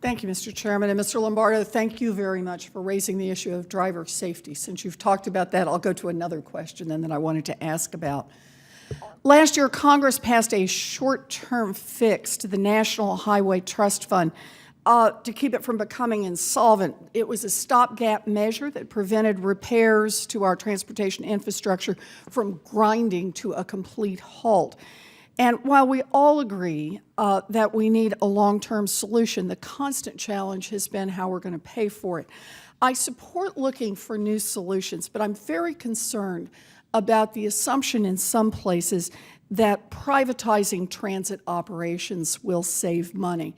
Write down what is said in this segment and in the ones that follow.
Thank you, Mr. Chairman. And Mr. Lombardo, thank you very much for raising the issue of driver safety. Since you've talked about that, I'll go to another question then that I wanted to ask about. Last year, Congress passed a short-term fix to the National Highway Trust Fund to keep it from becoming insolvent. It was a stopgap measure that prevented repairs to our transportation infrastructure from grinding to a complete halt. And while we all agree that we need a long-term solution, the constant challenge has been how we're going to pay for it. I support looking for new solutions, but I'm very concerned about the assumption in some places that privatizing transit operations will save money.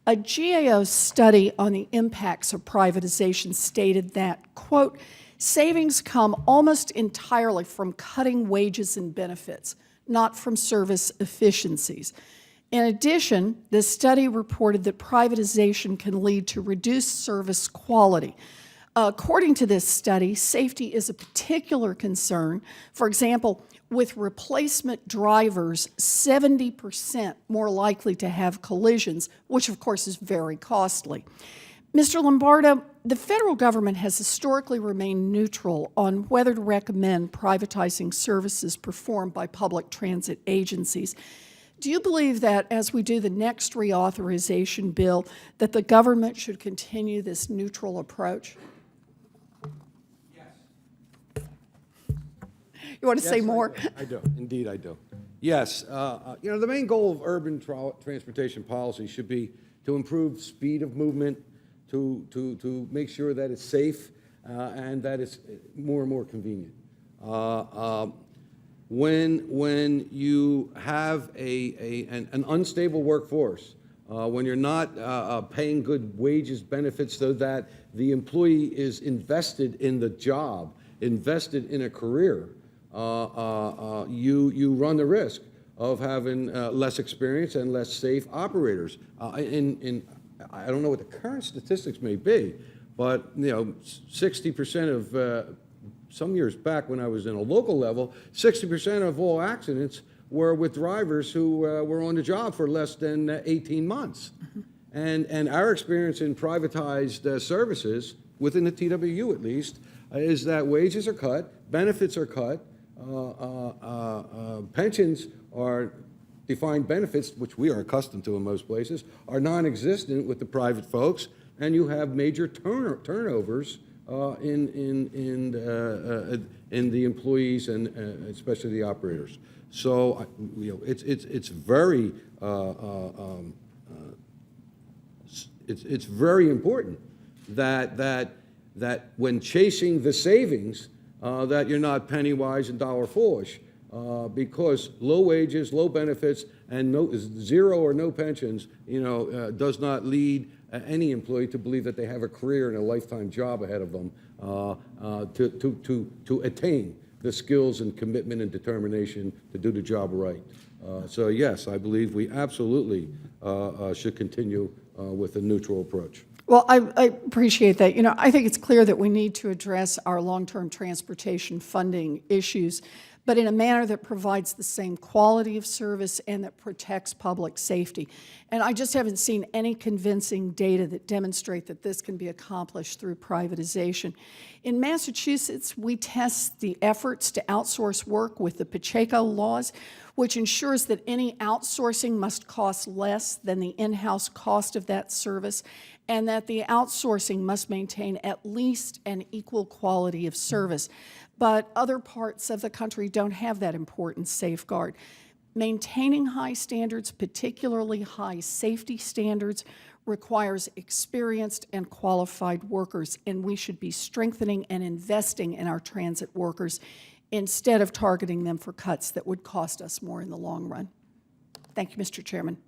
A GAO study on the impacts of privatization stated that, quote, savings come almost entirely from cutting wages and benefits, not from service efficiencies. In addition, the study reported that privatization can lead to reduced service quality. According to this study, safety is a particular concern. For example, with replacement drivers 70% more likely to have collisions, which of course is very costly. Mr. Lombardo, the federal government has historically remained neutral on whether to recommend privatizing services performed by public transit agencies. Do you believe that as we do the next reauthorization bill, that the government should continue this neutral approach? Yes. You want to say more? I do. Indeed, I do. Yes. The main goal of urban transportation policy should be to improve speed of movement, to make sure that it's safe and that it's more and more convenient. When you have an unstable workforce, when you're not paying good wages, benefits, so that the employee is invested in the job, invested in a career, you run the risk of having less experience and less safe operators. I don't know what the current statistics may be, but 60% of some years back when I was in a local level, 60% of all accidents were with drivers who were on the job for less than 18 months. And our experience in privatized services, within the TWU at least, is that wages are cut, benefits are cut, pensions are defined benefits, which we are accustomed to in most places, are non-existent with the private folks, and you have major turnovers in the employees and especially the operators. So it's very it's very important that when chasing the savings, that you're not penny wise and dollar foolish. Because low wages, low benefits, and zero or no pensions, does not lead any employee to believe that they have a career and a lifetime job ahead of them to attain the skills and commitment and determination to do the job right. So yes, I believe we absolutely should continue with a neutral approach. Well, I appreciate that. I think it's clear that we need to address our long-term transportation funding issues, but in a manner that provides the same quality of service and that protects public safety. And I just haven't seen any convincing data that demonstrate that this can be accomplished through privatization. In Massachusetts, we test the efforts to outsource work with the Pacheco laws, which ensures that any outsourcing must cost less than the in-house cost of that service, and that the outsourcing must maintain at least an equal quality of service. But other parts of the country don't have that important safeguard. Maintaining high standards, particularly high safety standards, requires experienced and qualified workers, and we should be strengthening and investing in our transit workers instead of targeting them for cuts that would cost us more in the long run. Thank you, Mr. Chairman.